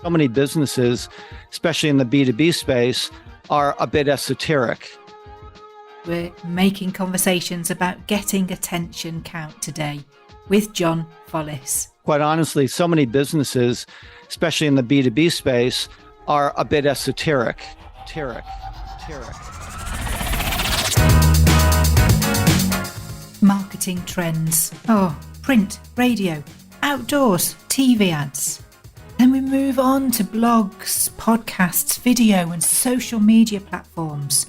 So many businesses, especially in the B2B space, are a bit esoteric. We're making conversations about getting attention count today with John Follis. Quite honestly, so many businesses, especially in the B2B space, are a bit esoteric. Marketing trends. Print, radio, outdoors, TV ads. Then we move on to blogs, podcasts, video and social media platforms.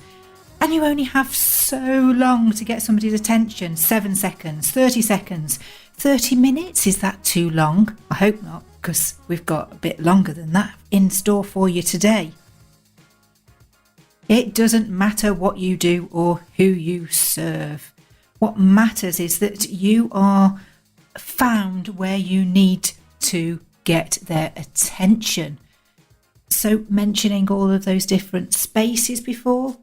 And you only have so long to get somebody's attention. 7 seconds, 30 seconds, 30 minutes. Is that too long? I hope not, because we've got a bit longer than that in store for you today. It doesn't matter what you do or who you serve. What matters is that you are found where you need to get their attention. So mentioning all of those different spaces before,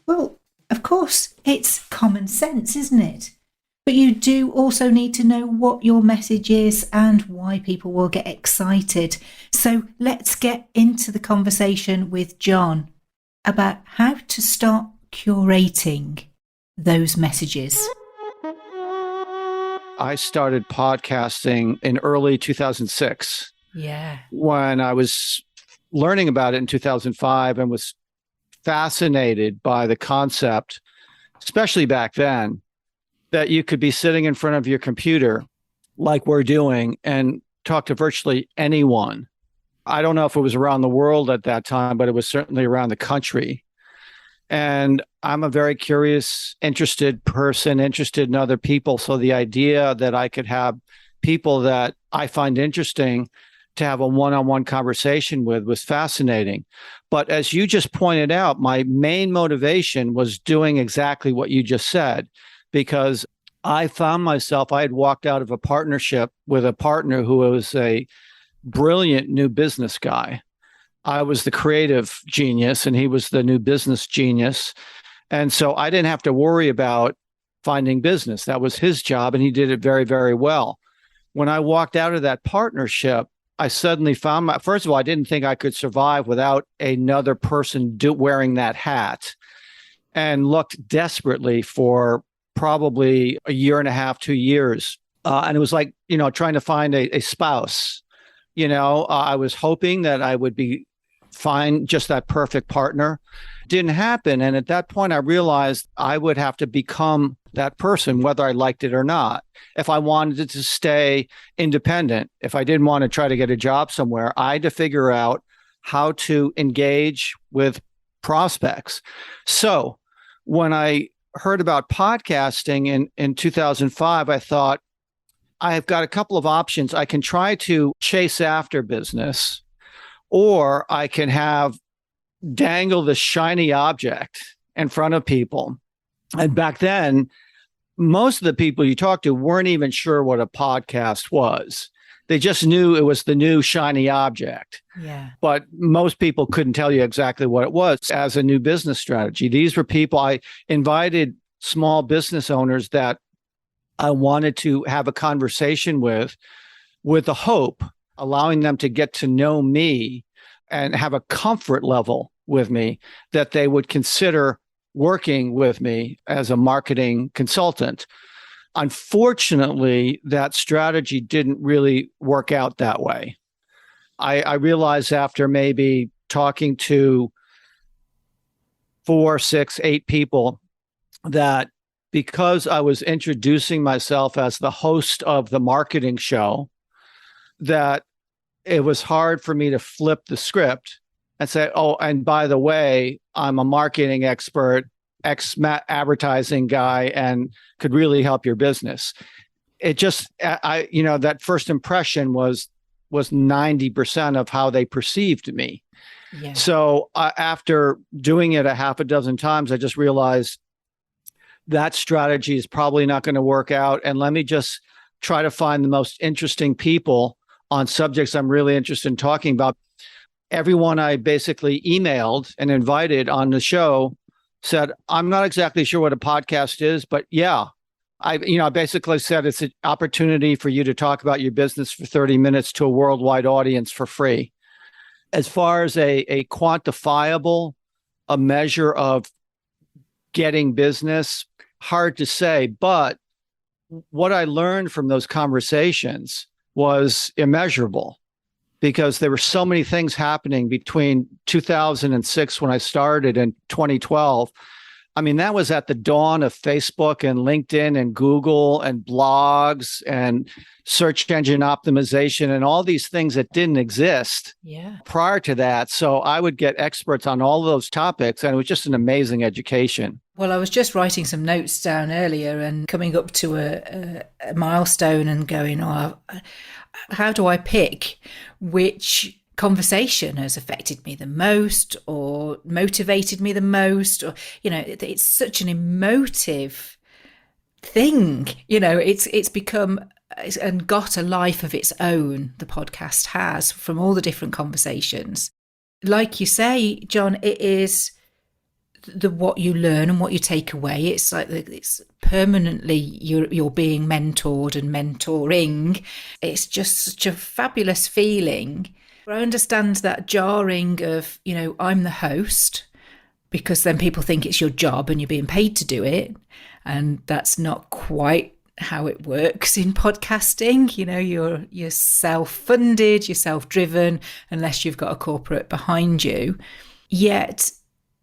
well, of course, it's common sense, isn't it? But you do also need to know what your message is and why people will get excited. So let's get into the conversation with John about how to start curating those messages. I started podcasting in early 2006. Yeah. When I was learning about it in 2005 and was fascinated by the concept, especially back then, that you could be sitting in front of your computer like we're doing and talk to virtually anyone. I don't know if it was around the world at that time, but it was certainly around the country. And I'm a very curious, interested person, interested in other people. So the idea that I could have people that I find interesting to have a one-on-one conversation with was fascinating. But as you just pointed out, my main motivation was doing exactly what you just said, because I found myself, I had walked out of a partnership with a partner who was a brilliant new business guy. I was the creative genius and he was the new business genius. And so I didn't have to worry about finding business. That was his job and he did it very, very well. When I walked out of that partnership, I suddenly found first of all, I didn't think I could survive without another person wearing that hat, and looked desperately for probably a year and a half, 2 years. And it was like, trying to find a spouse. I was hoping that I would find just that perfect partner. Didn't happen. And at that point, I realized I would have to become that person, whether I liked it or not. If I wanted to stay independent, if I didn't want to try to get a job somewhere, I had to figure out how to engage with prospects. So when I heard about podcasting in 2005, I thought, I've got a couple of options. I can try to chase after business, or I can dangle the shiny object in front of people. And back then, most of the people you talked to weren't even sure what a podcast was. They just knew it was the new shiny object. Yeah. But most people couldn't tell you exactly what it was as a new business strategy. These were people I invited, small business owners that I wanted to have a conversation with the hope, allowing them to get to know me and have a comfort level with me that they would consider working with me as a marketing consultant. Unfortunately, that strategy didn't really work out that way. I realized after maybe talking to 4, 6, 8 people that because I was introducing myself as the host of the marketing show, that it was hard for me to flip the script and say, oh, and by the way, I'm a marketing expert, advertising guy, and could really help your business. It just, that first impression was 90% of how they perceived me. Yeah. So after doing it a half a dozen times, I just realized that strategy is probably not going to work out. And let me just try to find the most interesting people on subjects I'm really interested in talking about. Everyone I basically emailed and invited on the show said, I'm not exactly sure what a podcast is, but yeah, I basically said it's an opportunity for you to talk about your business for 30 minutes to a worldwide audience for free. As far as a quantifiable, a measure of getting business, hard to say. But what I learned from those conversations was immeasurable because there were so many things happening between 2006 when I started and 2012. I mean, that was at the dawn of Facebook and LinkedIn and Google and blogs and search engine optimization and all these things that didn't exist prior to that. So I would get experts on all of those topics, and it was just an amazing education. Well, I was just writing some notes down earlier and coming up to a milestone and going, oh, how do I pick which conversation has affected me the most or motivated me the most? Or, it's such an emotive thing. It's become and got a life of its own, the podcast has, from all the different conversations. Like you say, John, it is what you learn and what you take away. It's like it's permanently you're being mentored and mentoring. It's just such a fabulous feeling. I understand that jarring of, I'm the host, because then people think it's your job and you're being paid to do it. And that's not quite how it works in podcasting. You're self-funded, you're self-driven, unless you've got a corporate behind you. Yet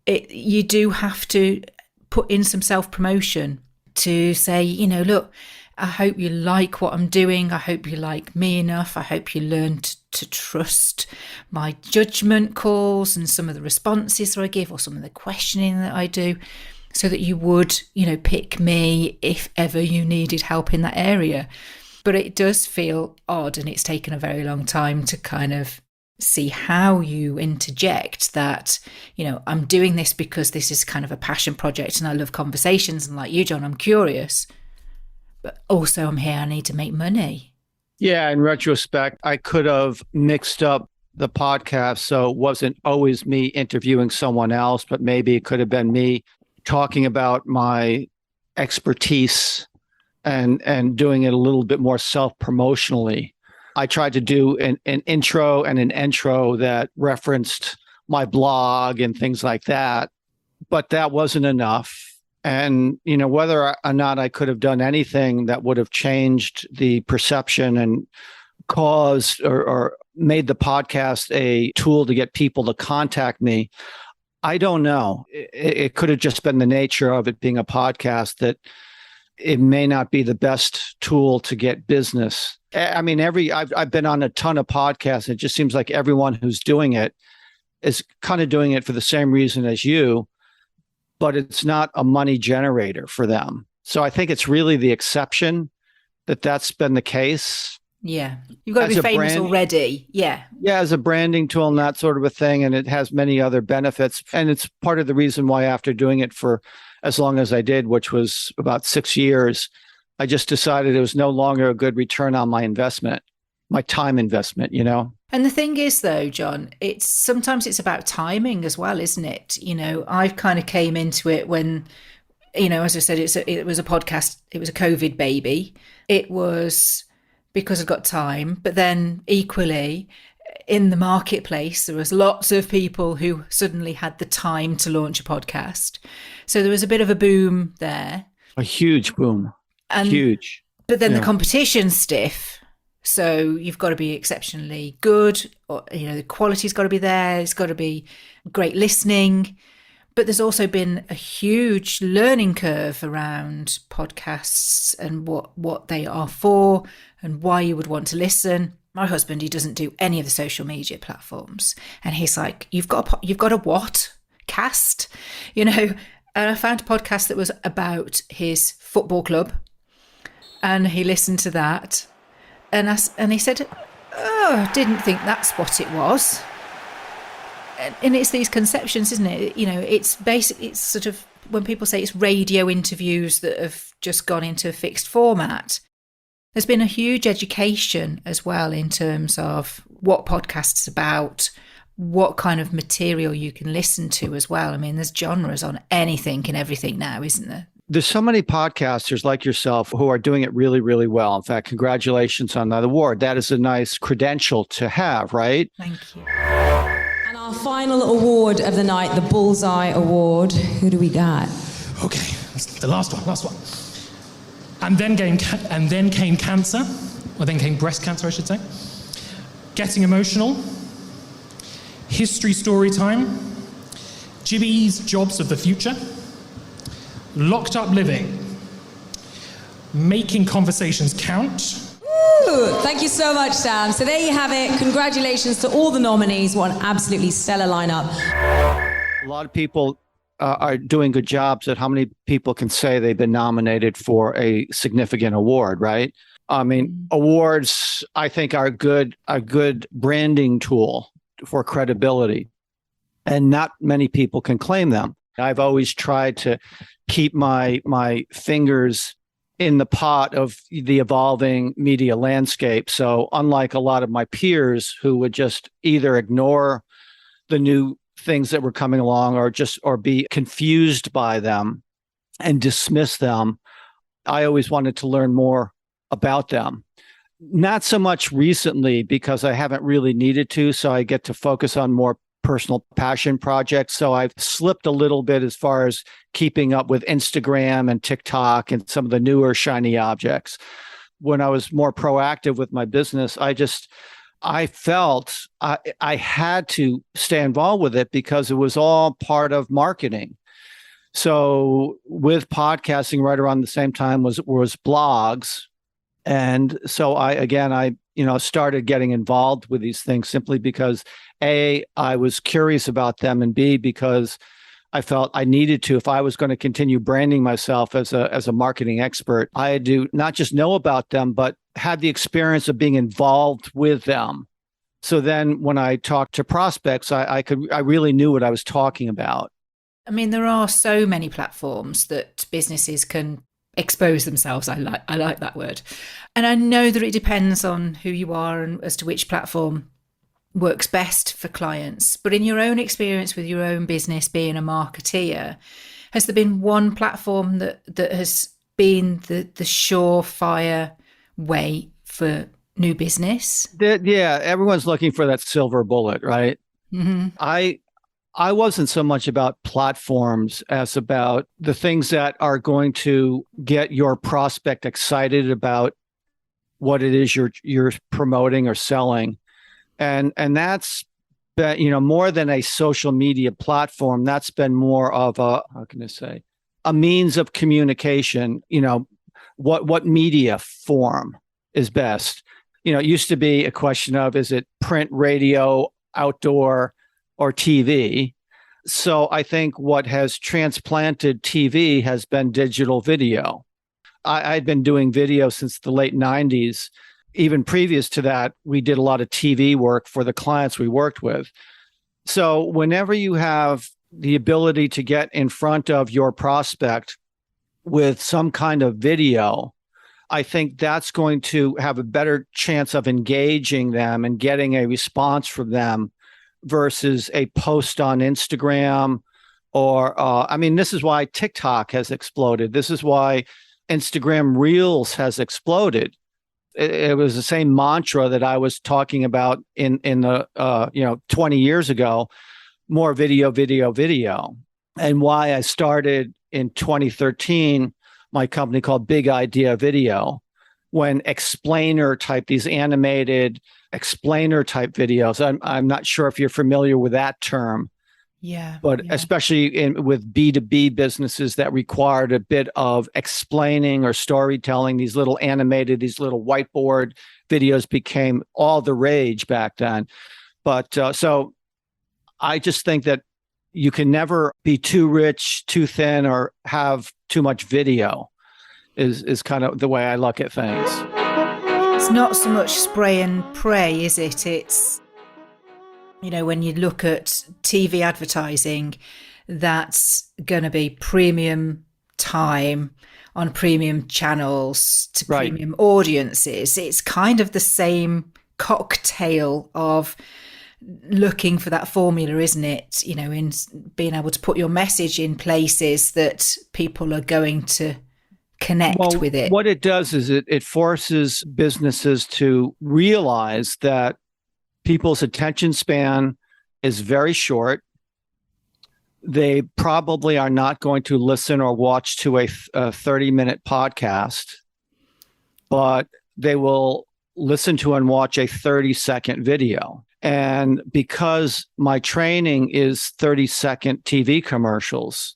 you do have to put in some self-promotion to say, look, I hope you like what I'm doing. I hope you like me enough. I hope you learn to trust my judgment calls and some of the responses that I give or some of the questioning that I do, so that you would, pick me if ever you needed help in that area. But it does feel odd, and it's taken a very long time to kind of see how you interject that, I'm doing this because this is kind of a passion project and I love conversations, and like you, John, I'm curious, but also I'm here, I need to make money. Yeah, in retrospect, I could have mixed up the podcast so it wasn't always me interviewing someone else, but maybe it could have been me talking about my expertise and doing it a little bit more self-promotionally. I tried to do an intro and an intro that referenced my blog and things like that, but that wasn't enough. And, whether or not I could have done anything that would have changed the perception and caused or made the podcast a tool to get people to contact me, I don't know. It could have just been the nature of it being a podcast that it may not be the best tool to get business. I mean, I've been on a ton of podcasts. It just seems like everyone who's doing it is kind of doing it for the same reason as you, but it's not a money generator for them. So I think it's really the exception that's been the case. Yeah. You've got to be famous already. Yeah. Yeah, as a branding tool and that sort of a thing. And it has many other benefits. And it's part of the reason why after doing it for as long as I did, which was about 6 years, I just decided it was no longer a good return on my investment, my time investment, And the thing is, though, John, sometimes it's about timing as well, isn't it? I've kind of came into it when, as I said, it was a podcast. It was a COVID baby. It was because I've got time. But then equally, in the marketplace, there was lots of people who suddenly had the time to launch a podcast. So there was a bit of a boom there. A huge boom. Huge. But then the competition's stiff. So you've got to be exceptionally good, or, the quality's got to be there. It's got to be great listening. But there's also been a huge learning curve around podcasts and what they are for and why you would want to listen. My husband, he doesn't do any of the social media platforms. And he's like, you've got a what? Cast? And I found a podcast that was about his football club. And he listened to that. And he said, oh, didn't think that's what it was. And it's these conceptions, isn't it? It's sort of, when people say it's radio interviews that have just gone into a fixed format, there's been a huge education as well in terms of what podcasts are about, what kind of material you can listen to as well. I mean, there's genres on anything and everything now, isn't there? There's so many podcasters like yourself who are doing it really, really well. In fact, congratulations on that award. That is a nice credential to have, right? Thank you. And our final award of the night, the Bullseye Award. Who do we got? Okay, that's the last one. And then came cancer, or then came breast cancer, I should say. Getting emotional. History story time. Jibby's jobs of the future. Locked up living. Making conversations count. Ooh, thank you so much, Sam. So there you have it. Congratulations to all the nominees. What an absolutely stellar lineup. A lot of people are doing good jobs at how many people can say they've been nominated for a significant award, right? I mean, awards, I think, are a good branding tool for credibility, and not many people can claim them. I've always tried to keep my fingers in the pot of the evolving media landscape. So unlike a lot of my peers who would just either ignore the new things that were coming along or be confused by them and dismiss them, I always wanted to learn more about them. Not so much recently because I haven't really needed to, so I get to focus on more personal passion projects. So I've slipped a little bit as far as keeping up with Instagram and TikTok and some of the newer shiny objects. When I was more proactive with my business, I felt I had to stay involved with it because it was all part of marketing. So with podcasting right around the same time was blogs. And so I started getting involved with these things simply because A, I was curious about them, and B, because I felt I needed to, if I was going to continue branding myself as a marketing expert, I had to not just know about them, but had the experience of being involved with them. So then when I talked to prospects, I really knew what I was talking about. I mean, there are so many platforms that businesses can expose themselves. I like that word. And I know that it depends on who you are and as to which platform works best for clients. But in your own experience with your own business, being a marketeer, has there been one platform that has been the surefire way for new business? Yeah, everyone's looking for that silver bullet, right? Mm-hmm. I wasn't so much about platforms as about the things that are going to get your prospect excited about what it is you're promoting or selling. And that's been, more than a social media platform, that's been more of a means of communication. What media form is best? It used to be a question of, is it print, radio, outdoor, or TV? So I think what has transplanted TV has been digital video. I'd been doing video since the late 90s. Even previous to that, we did a lot of TV work for the clients we worked with. So whenever you have the ability to get in front of your prospect with some kind of video, I think that's going to have a better chance of engaging them and getting a response from them versus a post on Instagram or, this is why TikTok has exploded. This is why Instagram Reels has exploded. It was the same mantra that I was talking about in the 20 years ago, more video. And why I started in 2013, my company called Big Idea Video, when these animated explainer type videos. I'm not sure if you're familiar with that term. Yeah. But especially with B2B businesses that required a bit of explaining or storytelling, these little whiteboard videos became all the rage back then. But so I just think that you can never be too rich, too thin, or have too much video is kind of the way I look at things. It's not so much spray and pray, is it? It's, when you look at TV advertising, that's going to be premium time on premium channels to premium audiences. It's kind of the same cocktail of looking for that formula, isn't it? In being able to put your message in places that people are going to connect with it. What it does is it forces businesses to realize that people's attention span is very short. They probably are not going to listen or watch to a 30-minute podcast, but they will listen to and watch a 30-second video. And because my training is 30-second TV commercials,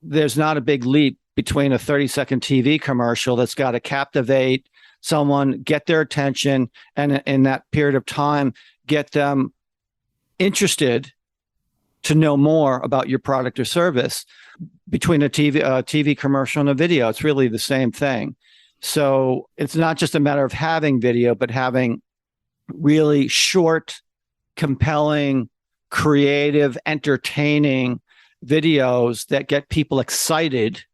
there's not a big leap between a 30-second TV commercial that's got to captivate someone, get their attention, and in that period of time, get them interested to know more about your product or service. Between a TV commercial and a video, it's really the same thing. So it's not just a matter of having video, but having really short, compelling, creative, entertaining videos that get people excited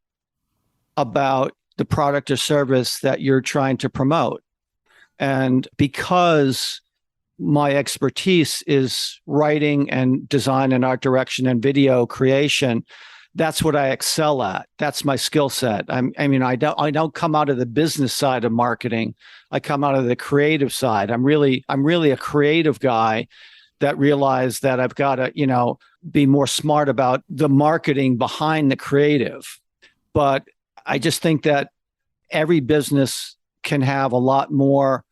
about the product or service that you're trying to promote. And because my expertise is writing and design and art direction and video creation, that's what I excel at. That's my skill set. I don't come out of the business side of marketing. I come out of the creative side. I'm really a creative guy that realized that I've got to, be more smart about the marketing behind the creative. But I just think that every business can have a lot more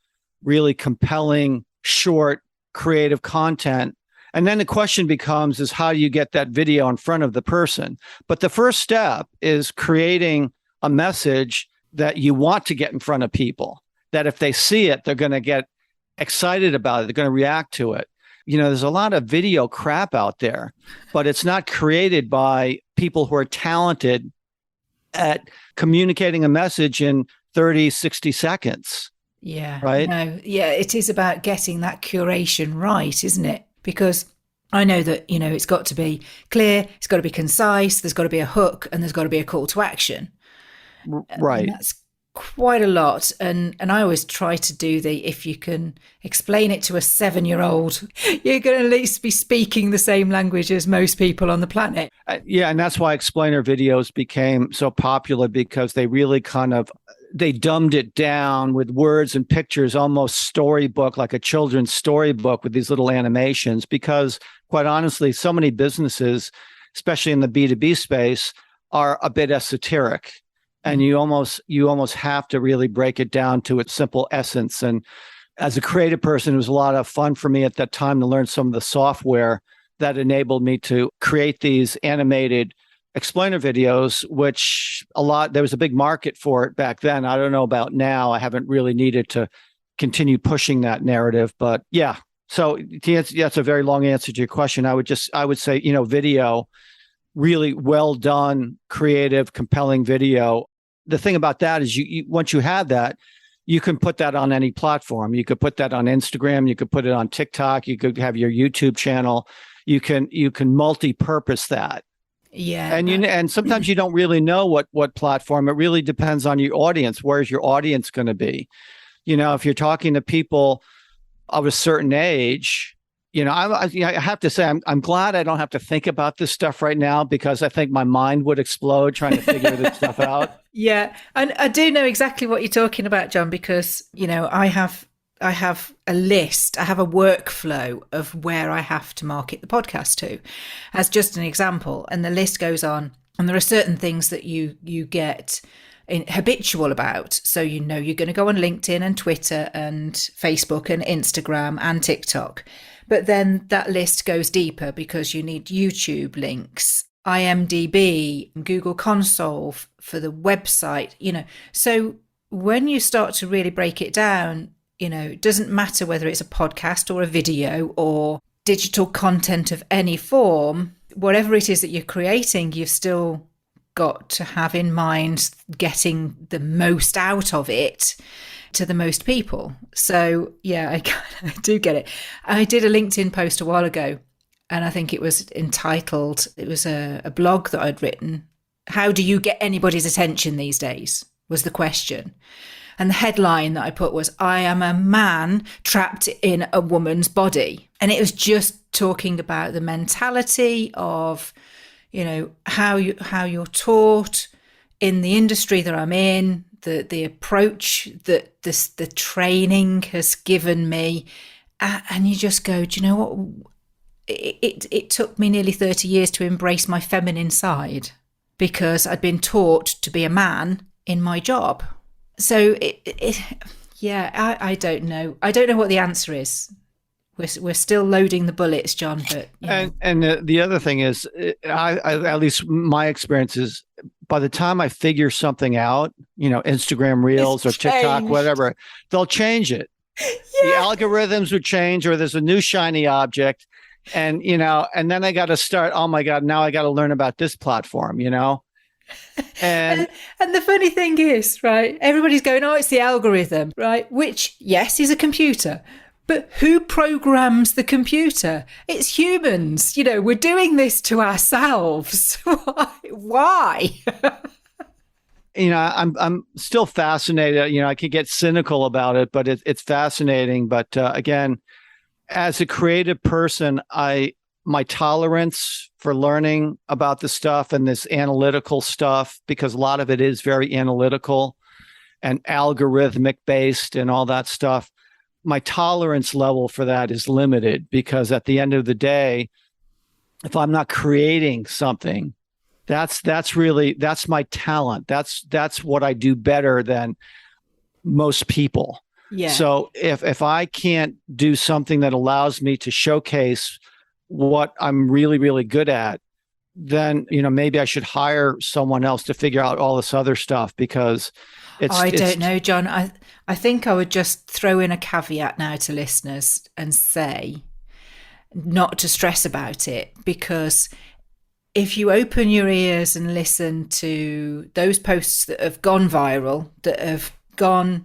really compelling, short, creative content. And then the question becomes is how do you get that video in front of the person? But the first step is creating a message that you want to get in front of people, that if they see it, they're going to get excited about it. They're going to react to it. There's a lot of video crap out there, but it's not created by people who are talented at communicating a message in 30, 60 seconds. Yeah. Right. No, yeah, it is about getting that curation right, isn't it? Because I know that, it's got to be clear, it's got to be concise, there's got to be a hook, and there's got to be a call to action. Right. And that's quite a lot. And I always try to do if you can explain it to a 7-year-old, you're going to at least be speaking the same language as most people on the planet. Yeah. And that's why explainer videos became so popular, because they really they dumbed it down with words and pictures, almost storybook, like a children's storybook with these little animations, because quite honestly, so many businesses, especially in the B2B space, are a bit esoteric. And you almost have to really break it down to its simple essence. And as a creative person, it was a lot of fun for me at that time to learn some of the software that enabled me to create these animated explainer videos, which there was a big market for it back then. I don't know about now. I haven't really needed to continue pushing that narrative, but yeah. So that's a very long answer to your question. I would say, video, really well done, creative, compelling video. The thing about that is you once you have that, you can put that on any platform. You could put that on Instagram. You could put it on TikTok. You could have your YouTube channel. You can multi-purpose that. Yeah. And sometimes you don't really know what platform. It really depends on your audience. Where's your audience going to be? If you're talking to people of a certain age, I have to say, I'm glad I don't have to think about this stuff right now, because I think my mind would explode trying to figure this stuff out. Yeah. And I do know exactly what you're talking about, John, because, I have a list, I have a workflow of where I have to market the podcast to, as just an example. And the list goes on, and there are certain things that you get habitual about. So, you're going to go on LinkedIn and Twitter and Facebook and Instagram and TikTok. But then that list goes deeper, because you need YouTube links, IMDb, Google Console for the website, So when you start to really break it down, it doesn't matter whether it's a podcast or a video or digital content of any form, whatever it is that you're creating, you've still got to have in mind getting the most out of it to the most people. So yeah, I do get it. I did a LinkedIn post a while ago, and I think it was entitled, it was a blog that I'd written, "How do you get anybody's attention these days?" was the question. And the headline that I put was, "I am a man trapped in a woman's body." And it was just talking about the mentality of, how you're taught in the industry that I'm in, the approach that the training has given me. And you just go, do you know what? it took me nearly 30 years to embrace my feminine side because I'd been taught to be a man in my job. So I don't know. I don't know what the answer is. We're still loading the bullets, John. But and the other thing is, I at least my experience is, by the time I figure something out, Instagram Reels or TikTok, whatever, they'll change it. Yeah. The algorithms would change, or there's a new shiny object, and and then I got to start. Oh my God! Now I got to learn about this platform. And the funny thing is, right? Everybody's going, "Oh, it's the algorithm," right? Which, yes, is a computer. But who programs the computer? It's humans. We're doing this to ourselves. Why? I'm still fascinated. I could get cynical about it, but it's fascinating. But again, as a creative person, my tolerance for learning about the stuff and this analytical stuff, because a lot of it is very analytical and algorithmic based and all that stuff, my tolerance level for that is limited, because at the end of the day, if I'm not creating something, that's my talent. That's what I do better than most people. Yeah. So if I can't do something that allows me to showcase what I'm really, really good at, then, maybe I should hire someone else to figure out all this other stuff, because I don't know, John. I think I would just throw in a caveat now to listeners and say not to stress about it, because if you open your ears and listen to those posts that have gone viral, that have gone,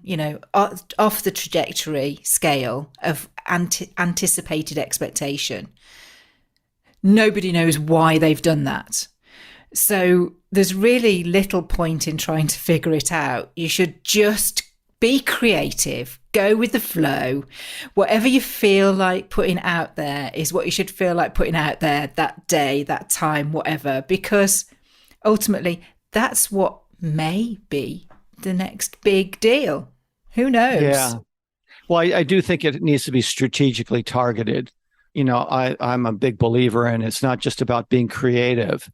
off the trajectory scale of anticipated expectation, nobody knows why they've done that. So there's really little point in trying to figure it out. You should just be creative, go with the flow. Whatever you feel like putting out there is what you should feel like putting out there that day, that time, whatever, because ultimately that's what may be the next big deal. Who knows? Yeah. Well, I do think it needs to be strategically targeted. I'm a big believer in it's not just about being creative.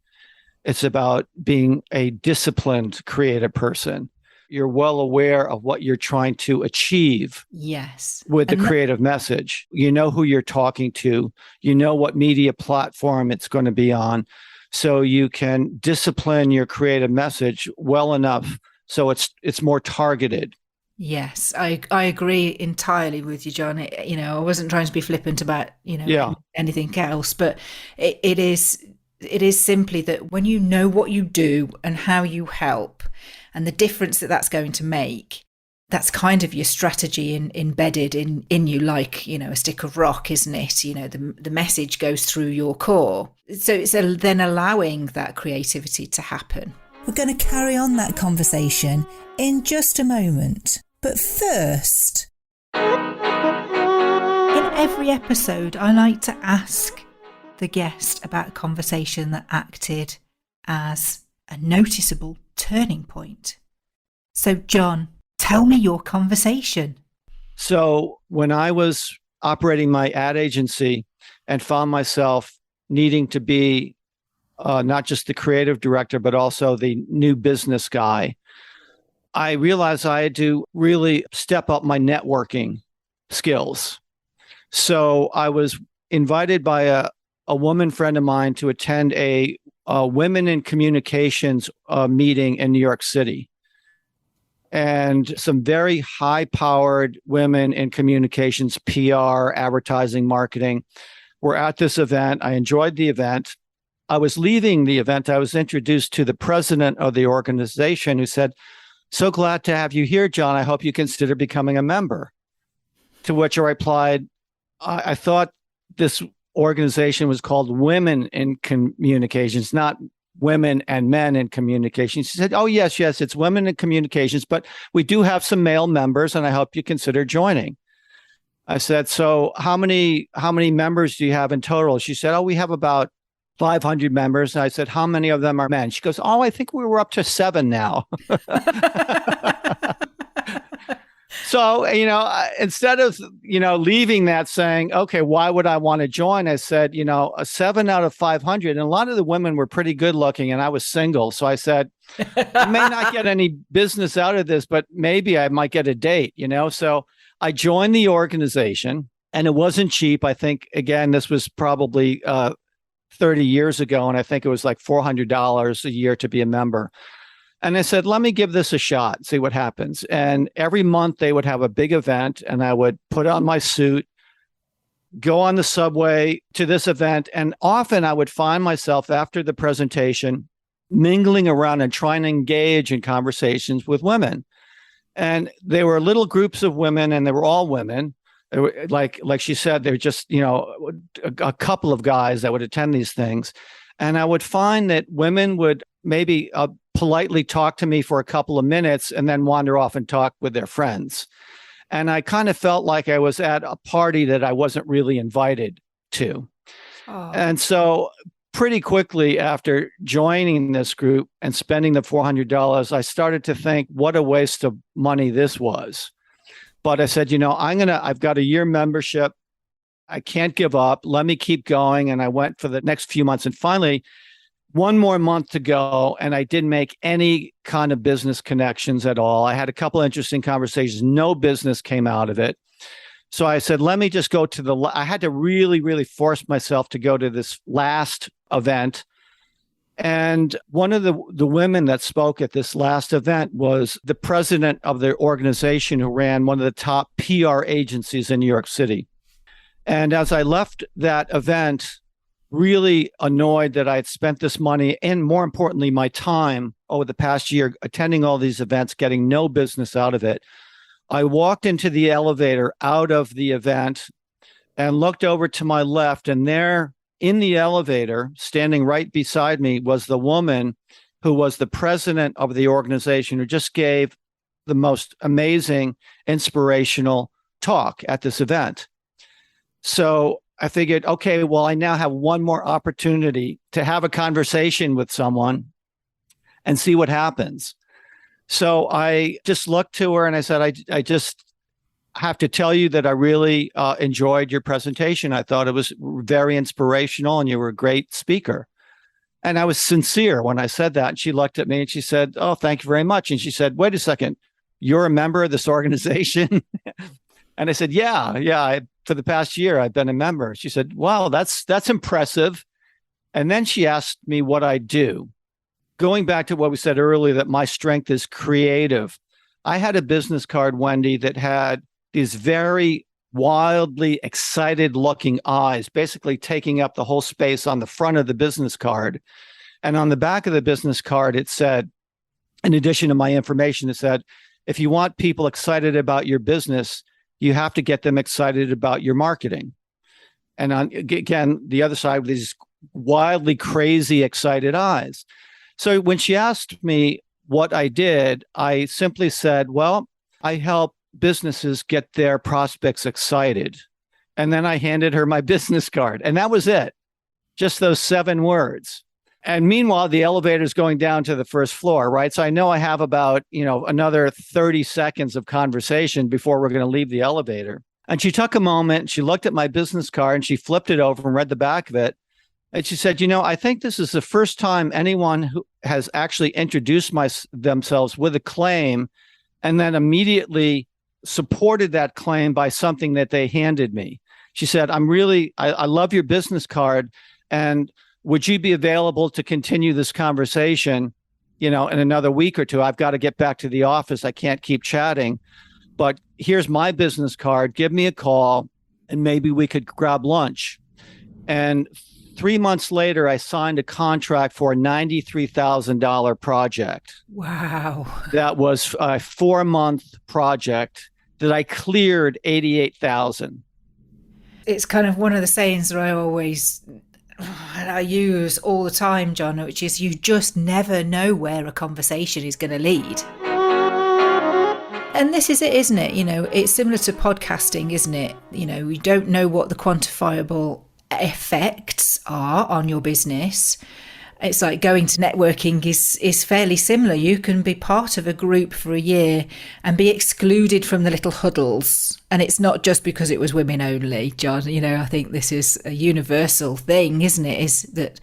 It's about being a disciplined creative person. You're well aware of what you're trying to achieve. Yes. With the creative message. You know who you're talking to. You know what media platform it's going to be on. So you can discipline your creative message well enough so it's more targeted. Yes, I agree entirely with you, John. I wasn't trying to be flippant about, anything else, but it is simply that when you know what you do and how you help and the difference that that's going to make, that's kind of your strategy embedded in you, like, a stick of rock, isn't it? The message goes through your core. So it's then allowing that creativity to happen. We're going to carry on that conversation in just a moment. But first, in every episode, I like to ask the guest about a conversation that acted as a noticeable turning point. So, John, tell me your conversation. So when I was operating my ad agency and found myself needing to be not just the creative director, but also the new business guy, I realized I had to really step up my networking skills. So I was invited by a woman friend of mine to attend a Women in Communications meeting in New York City. And some very high-powered women in communications, PR, advertising, marketing were at this event. I enjoyed the event. I was leaving the event. I was introduced to the president of the organization, who said, "So glad to have you here, John. I hope you consider becoming a member." To which I replied, I thought this organization was called Women in Communications, not Women and Men in Communications. She said, "Oh, yes, it's Women in Communications, but we do have some male members, and I hope you consider joining." I said, "So how many members do you have in total?" She said, "Oh, we have about 500 members." And I said, "How many of them are men?" She goes, "Oh, I think we were up to 7 now." So, instead of, leaving that saying, okay, why would I want to join? I said, a 7 out of 500. And a lot of the women were pretty good looking and I was single. So I said, I may not get any business out of this, but maybe I might get a date, So I joined the organization and it wasn't cheap. I think, again, this was probably 30 years ago. And I think it was like $400 a year to be a member. And I said, let me give this a shot, see what happens. And every month they would have a big event and I would put on my suit, go on the subway to this event. And often I would find myself after the presentation mingling around and trying to engage in conversations with women. And they were little groups of women and they were all women. They were, like she said, they're just, a couple of guys that would attend these things. And I would find that women would maybe politely talk to me for a couple of minutes and then wander off and talk with their friends. And I kind of felt like I was at a party that I wasn't really invited to. Oh. And so pretty quickly after joining this group and spending the $400, I started to think what a waste of money this was. But I said, I've got a year membership. I can't give up. Let me keep going. And I went for the next few months. And finally, one more month to go, and I didn't make any kind of business connections at all. I had a couple of interesting conversations. No business came out of it. So I said, let me just go to I had to really, really force myself to go to this last event. And one of the women that spoke at this last event was the president of the organization who ran one of the top PR agencies in New York City. And as I left that event, really annoyed that I had spent this money and, more importantly, my time over the past year attending all these events, getting no business out of it. I walked into the elevator out of the event and looked over to my left, and there in the elevator, standing right beside me, was the woman who was the president of the organization, who just gave the most amazing, inspirational talk at this event. So I figured, okay, well, I now have one more opportunity to have a conversation with someone and see what happens. So I just looked to her and I said, I just have to tell you that I really enjoyed your presentation. I thought it was very inspirational and you were a great speaker. And I was sincere when I said that. And she looked at me and she said, oh, thank you very much. And she said, wait a second, you're a member of this organization? And I said, yeah. For the past year, I've been a member. She said, wow, that's impressive. And then she asked me what I do. Going back to what we said earlier, that my strength is creative. I had a business card, Wendy, that had these very wildly excited looking eyes, basically taking up the whole space on the front of the business card. And on the back of the business card, it said, in addition to my information, it said, if you want people excited about your business, you have to get them excited about your marketing. And again, the other side with these wildly crazy, excited eyes. So when she asked me what I did, I simply said, well, I help businesses get their prospects excited. And then I handed her my business card. And that was it. Just those 7 words. And meanwhile, the elevator is going down to the first floor, right? So I know I have about, another 30 seconds of conversation before we're going to leave the elevator. And she took a moment, she looked at my business card and she flipped it over and read the back of it. And she said, I think this is the first time anyone who has actually introduced themselves with a claim and then immediately supported that claim by something that they handed me. She said, I love your business card. And would you be available to continue this conversation, in another week or two? I've got to get back to the office. I can't keep chatting, but here's my business card. Give me a call and maybe we could grab lunch. And 3 months later, I signed a contract for a $93,000 project. Wow. That was a 4-month project that I cleared $88,000. It's kind of one of the sayings that I use all the time, John, which is you just never know where a conversation is going to lead. And this is it, isn't it? It's similar to podcasting, isn't it? We don't know what the quantifiable effects are on your business. it's like going to networking is fairly similar. You can be part of a group for a year and be excluded from the little huddles. And it's not just because it was women only, John. I think this is a universal thing, isn't it? Is that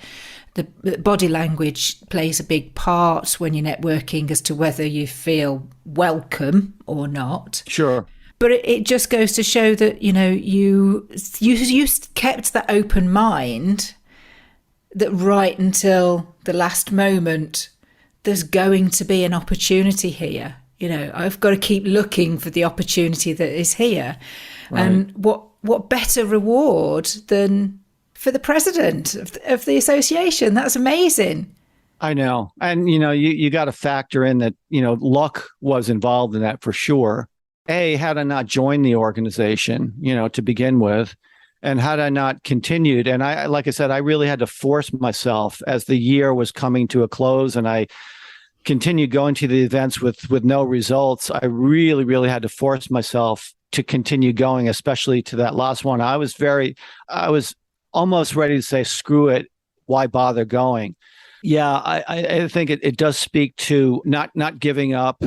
the body language plays a big part when you're networking as to whether you feel welcome or not. Sure. But it just goes to show that, you kept that open mind, that right until the last moment, there's going to be an opportunity here. I've got to keep looking for the opportunity that is here. Right. And what better reward than for the president of the association? That's amazing. I know. And, you got to factor in that, luck was involved in that for sure. Had I not joined the organization, to begin with, and had I not continued, and like I said, I really had to force myself as the year was coming to a close and I continued going to the events with no results. I really, really had to force myself to continue going, especially to that last one. I was almost ready to say, screw it. Why bother going? Yeah, I think it does speak to not giving up.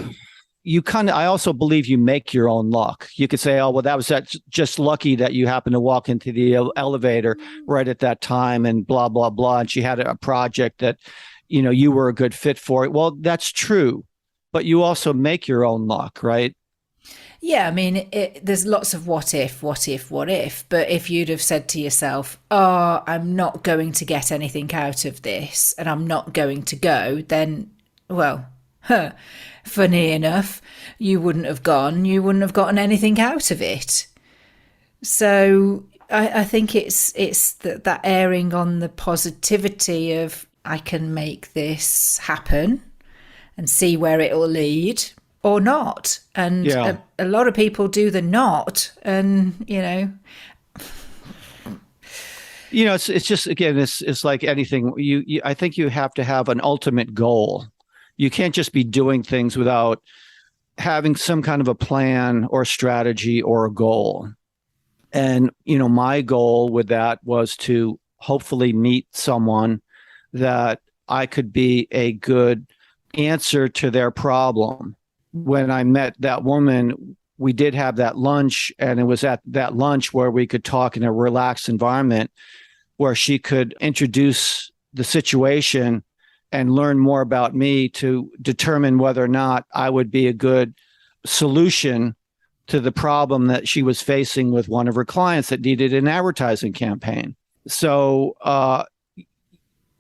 I also believe you make your own luck. You could say, oh, well, that was just lucky that you happened to walk into the elevator right at that time and blah, blah, blah. And she had a project that, you were a good fit for it. Well, that's true. But you also make your own luck, right? Yeah, I mean, there's lots of what if. But if you'd have said to yourself, oh, I'm not going to get anything out of this and I'm not going to go, then, well, funny enough, you wouldn't have gone. You wouldn't have gotten anything out of it. So I think it's that erring on the positivity of I can make this happen and see where it will lead or not. And a lot of people do the not, and it's just, again, it's like anything. I think you have to have an ultimate goal. You can't just be doing things without having some kind of a plan or strategy or a goal. And, my goal with that was to hopefully meet someone that I could be a good answer to their problem. When I met that woman, we did have that lunch, and it was at that lunch where we could talk in a relaxed environment where she could introduce the situation and learn more about me to determine whether or not I would be a good solution to the problem that she was facing with one of her clients that needed an advertising campaign. So,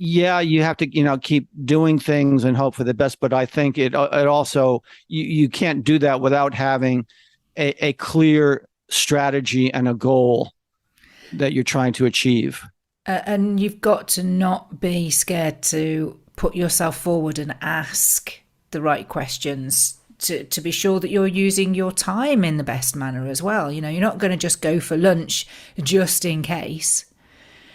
you have to, keep doing things and hope for the best. But I think it also, you can't do that without having a clear strategy and a goal that you're trying to achieve. And you've got to not be scared to put yourself forward and ask the right questions to be sure that you're using your time in the best manner as well. You're not going to just go for lunch just in case.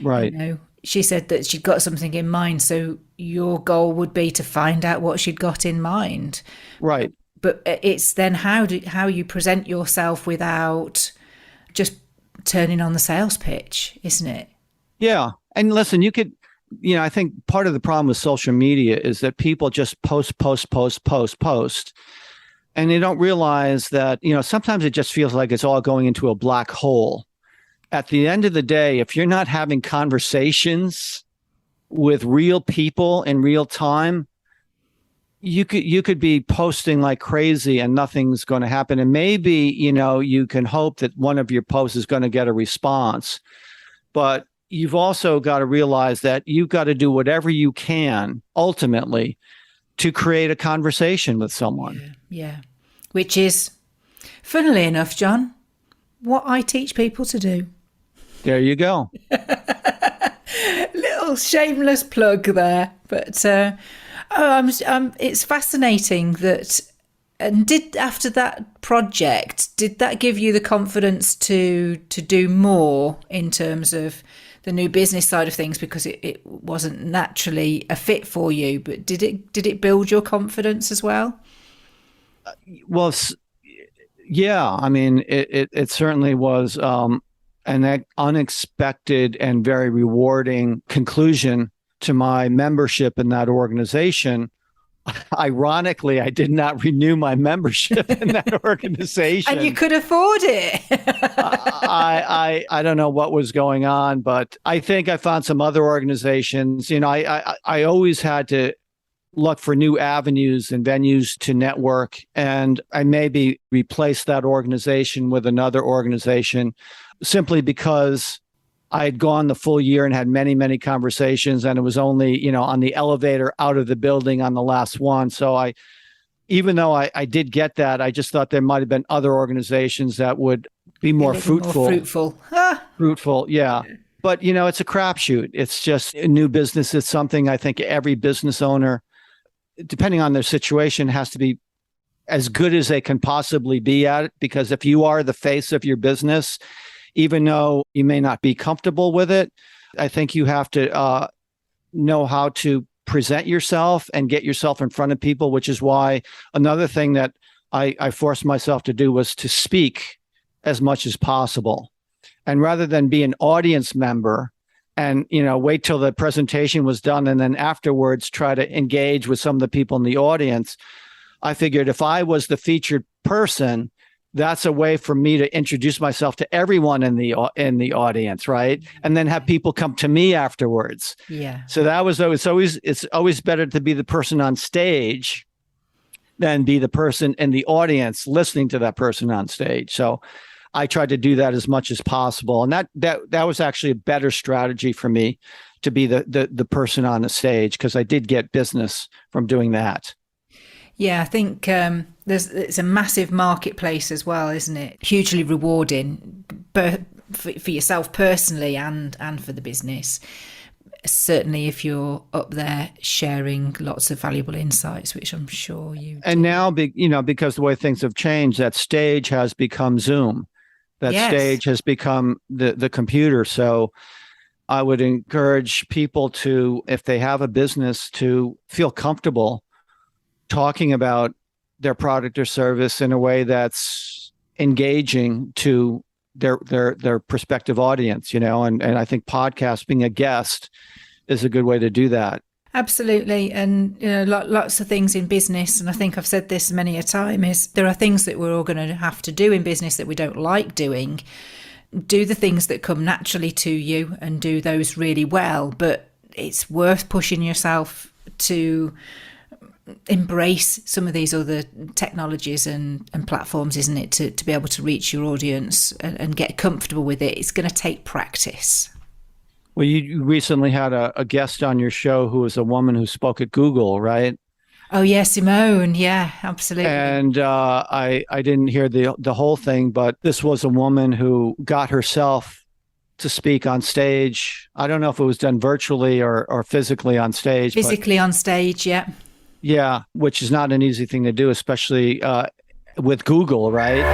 Right. She said that she'd got something in mind. So your goal would be to find out what she'd got in mind. Right. But it's then how you present yourself without just turning on the sales pitch, isn't it? Yeah. And listen, you could, I think part of the problem with social media is that people just post. And they don't realize that, sometimes it just feels like it's all going into a black hole. At the end of the day, if you're not having conversations with real people in real time, you could be posting like crazy and nothing's going to happen. And maybe, you can hope that one of your posts is going to get a response. But you've also got to realize that you've got to do whatever you can ultimately to create a conversation with someone. Yeah. Which is, funnily enough, John, what I teach people to do. There you go. Little shameless plug there. But it's fascinating that, and after that project, did that give you the confidence to do more in terms of the new business side of things, because it wasn't naturally a fit for you, but did it build your confidence as well? Well, yeah, I mean, it certainly was an unexpected and very rewarding conclusion to my membership in that organization, ironically, I did not renew my membership in that organization. And you could afford it. I don't know what was going on, but I think I found some other organizations. I always had to look for new avenues and venues to network, and I maybe replaced that organization with another organization simply because I had gone the full year and had many, many conversations, and it was only, on the elevator out of the building on the last one. So even though I did get that, I just thought there might have been other organizations that would be more fruitful. Fruitful, yeah. But, it's a crapshoot. It's just a new business. It's something I think every business owner, depending on their situation, has to be as good as they can possibly be at it. Because if you are the face of your business, even though you may not be comfortable with it, I think you have to know how to present yourself and get yourself in front of people, which is why another thing that I forced myself to do was to speak as much as possible. And rather than be an audience member and, wait till the presentation was done and then afterwards try to engage with some of the people in the audience, I figured if I was the featured person, that's a way for me to introduce myself to everyone in the audience, right? And then have people come to me afterwards. Yeah. So it's always better to be the person on stage than be the person in the audience listening to that person on stage. So I tried to do that as much as possible, and that was actually a better strategy for me to be the person on the stage, because I did get business from doing that. Yeah, I think it's a massive marketplace as well, isn't it? Hugely rewarding, but for yourself personally and for the business. Certainly, if you're up there sharing lots of valuable insights, which I'm sure you do. And now, because the way things have changed, that stage has become Zoom. That stage has become the computer. So I would encourage people to, if they have a business, to feel comfortable talking about their product or service in a way that's engaging to their prospective audience, and I think podcast, being a guest, is a good way to do that. Absolutely. And lots of things in business, and I think I've said this many a time, is there are things that we're all going to have to do in business that we don't like doing. Do the things that come naturally to you and do those really well, but it's worth pushing yourself to embrace some of these other technologies and platforms, isn't it, to be able to reach your audience and get comfortable with it. It's going to take practice. Well, you recently had a guest on your show who was a woman who spoke at Google, right? Oh, yeah, Simone. Yeah, absolutely. And I didn't hear the whole thing, but this was a woman who got herself to speak on stage. I don't know if it was done virtually or physically on stage. Physically on stage, yeah. Yeah, which is not an easy thing to do, especially with Google, right?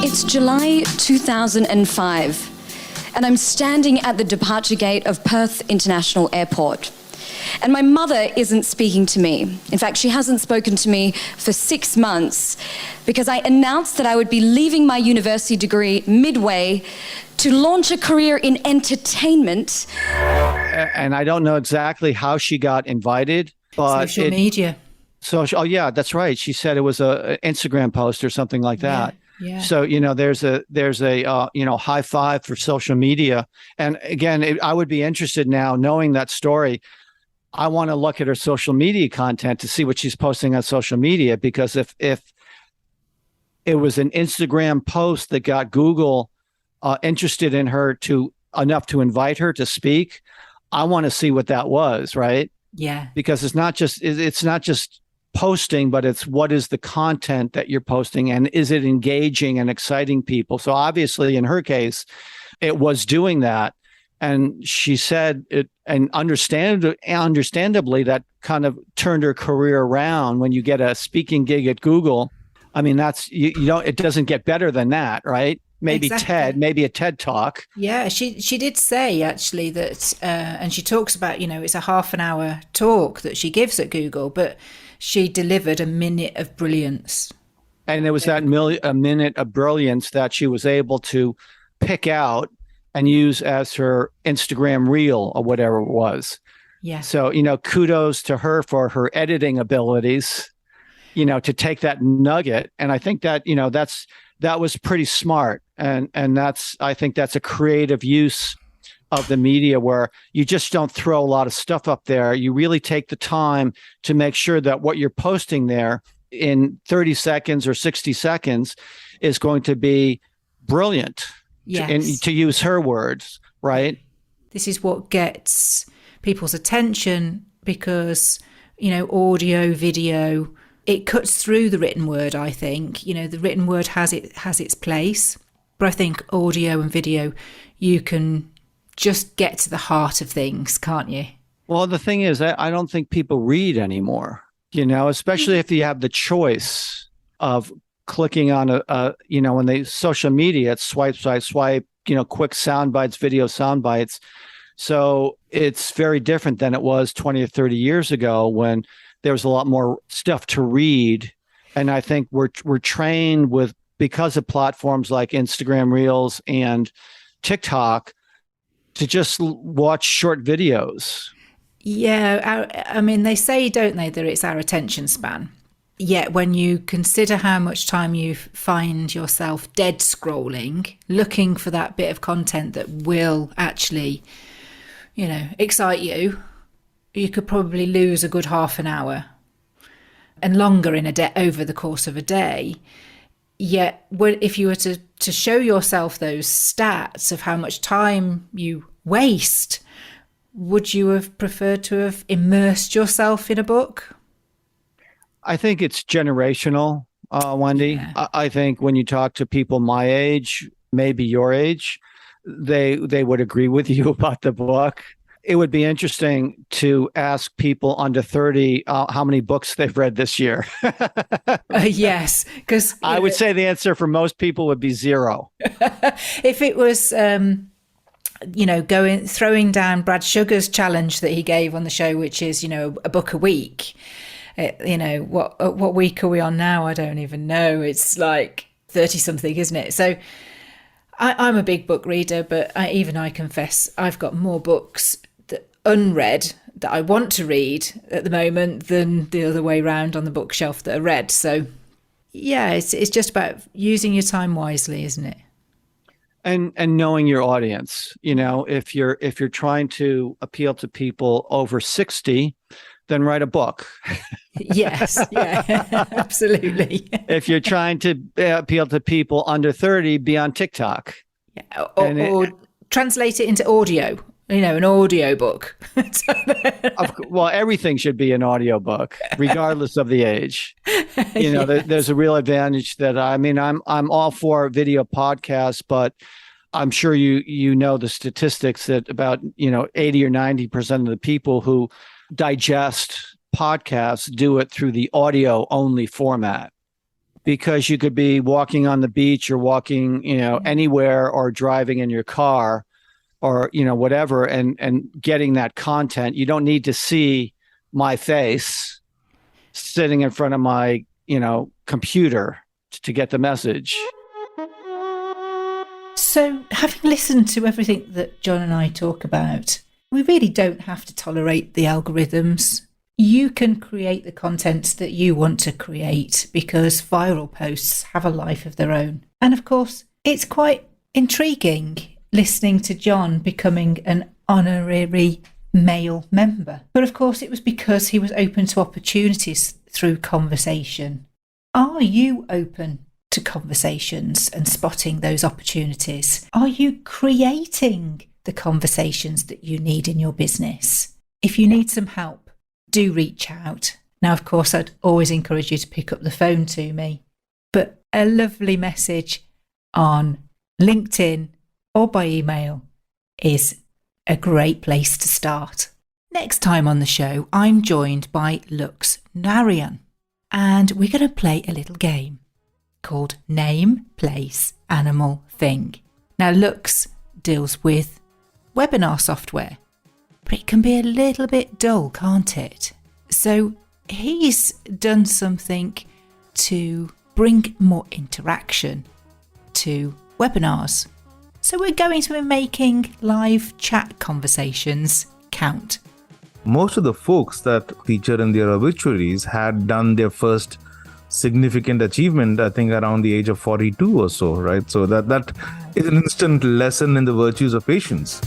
It's July 2005, and I'm standing at the departure gate of Perth International Airport. And my mother isn't speaking to me. In fact, she hasn't spoken to me for 6 months because I announced that I would be leaving my university degree midway to launch a career in entertainment. And I don't know exactly how she got invited, but social media. Oh yeah, that's right. She said it was an Instagram post or something like that. Yeah. So, there's a high five for social media. And again, I would be interested now, knowing that story. I want to look at her social media content to see what she's posting on social media, because if it was an Instagram post that got Google interested in her enough to invite her to speak, I want to see what that was, right? Yeah. Because it's not just posting, but it's what is the content that you're posting, and is it engaging and exciting people? So obviously in her case, it was doing that. And she said it, and understandably, that kind of turned her career around. When you get a speaking gig at Google, I mean, that's, it doesn't get better than that, right? Maybe Exactly. maybe a TED talk. Yeah, she did say actually that, and she talks about, it's a half an hour talk that she gives at Google, but she delivered a minute of brilliance. And it was that a minute of brilliance that she was able to pick out and use as her Instagram reel or whatever it was. Yeah. So, kudos to her for her editing abilities, to take that nugget. And I think that, that was pretty smart. And I think that's a creative use of the media where you just don't throw a lot of stuff up there. You really take the time to make sure that what you're posting there in 30 seconds or 60 seconds is going to be brilliant. Yes. And to use her words, right? This is what gets people's attention because, audio, video, it cuts through the written word, I think. The written word has its place. But I think audio and video, you can just get to the heart of things, can't you? Well, the thing is, I don't think people read anymore, especially if you have the choice of clicking on when they social media, it's swipe, quick sound bites, video sound bites. So it's very different than it was 20 or 30 years ago when there was a lot more stuff to read. And I think we're trained because of platforms like Instagram Reels and TikTok to just watch short videos. Yeah. I mean, they say, don't they, that it's our attention span. Yet when you consider how much time you find yourself dead scrolling, looking for that bit of content that will actually, excite you, you could probably lose a good half an hour and longer over the course of a day. Yet if you were to show yourself those stats of how much time you waste, would you have preferred to have immersed yourself in a book? I think it's generational, Wendy. Yeah. I think when you talk to people my age, maybe your age, they would agree with you about the book. It would be interesting to ask people under 30 how many books they've read this year. Yes, because I would say the answer for most people would be 0. If it was, throwing down Brad Sugar's challenge that he gave on the show, which is, a book a week. What week are we on now? I don't even know. It's like 30 something, isn't it? So I'm a big book reader, but I confess I've got more books unread that I want to read at the moment than the other way around on the bookshelf that are read. So yeah, it's just about using your time wisely, isn't it? And knowing your audience. If you're trying to appeal to people over 60, then write a book. Yes, yeah, absolutely. If you're trying to appeal to people under 30, be on TikTok. Yeah, or translate it into audio, an audio book. Well, everything should be an audio book, regardless of the age. There's a real advantage that, I'm all for video podcasts, but I'm sure you know the statistics that about, 80 or 90% of the people who digest podcasts do it through the audio only format, because you could be walking on the beach or walking, anywhere, or driving in your car or, whatever, and getting that content. You don't need to see my face sitting in front of my, computer to get the message. So having listened to everything that John and I talk about, we really don't have to tolerate the algorithms. You can create the content that you want to create because viral posts have a life of their own. And of course, it's quite intriguing listening to John becoming an honorary male member. But of course, it was because he was open to opportunities through conversation. Are you open to conversations and spotting those opportunities? Are you creating the conversations that you need in your business? If you need some help, do reach out. Now, of course, I'd always encourage you to pick up the phone to me, but a lovely message on LinkedIn or by email is a great place to start. Next time on the show, I'm joined by Lux Narayan, and we're going to play a little game called Name, Place, Animal, Thing. Now, Lux deals with webinar software, but it can be a little bit dull, can't it? So he's done something to bring more interaction to webinars. So we're going to be making live chat conversations count. Most of the folks that feature in their obituaries had done their first significant achievement, I think, around the age of 42 or so, right? So that is an instant lesson in the virtues of patience.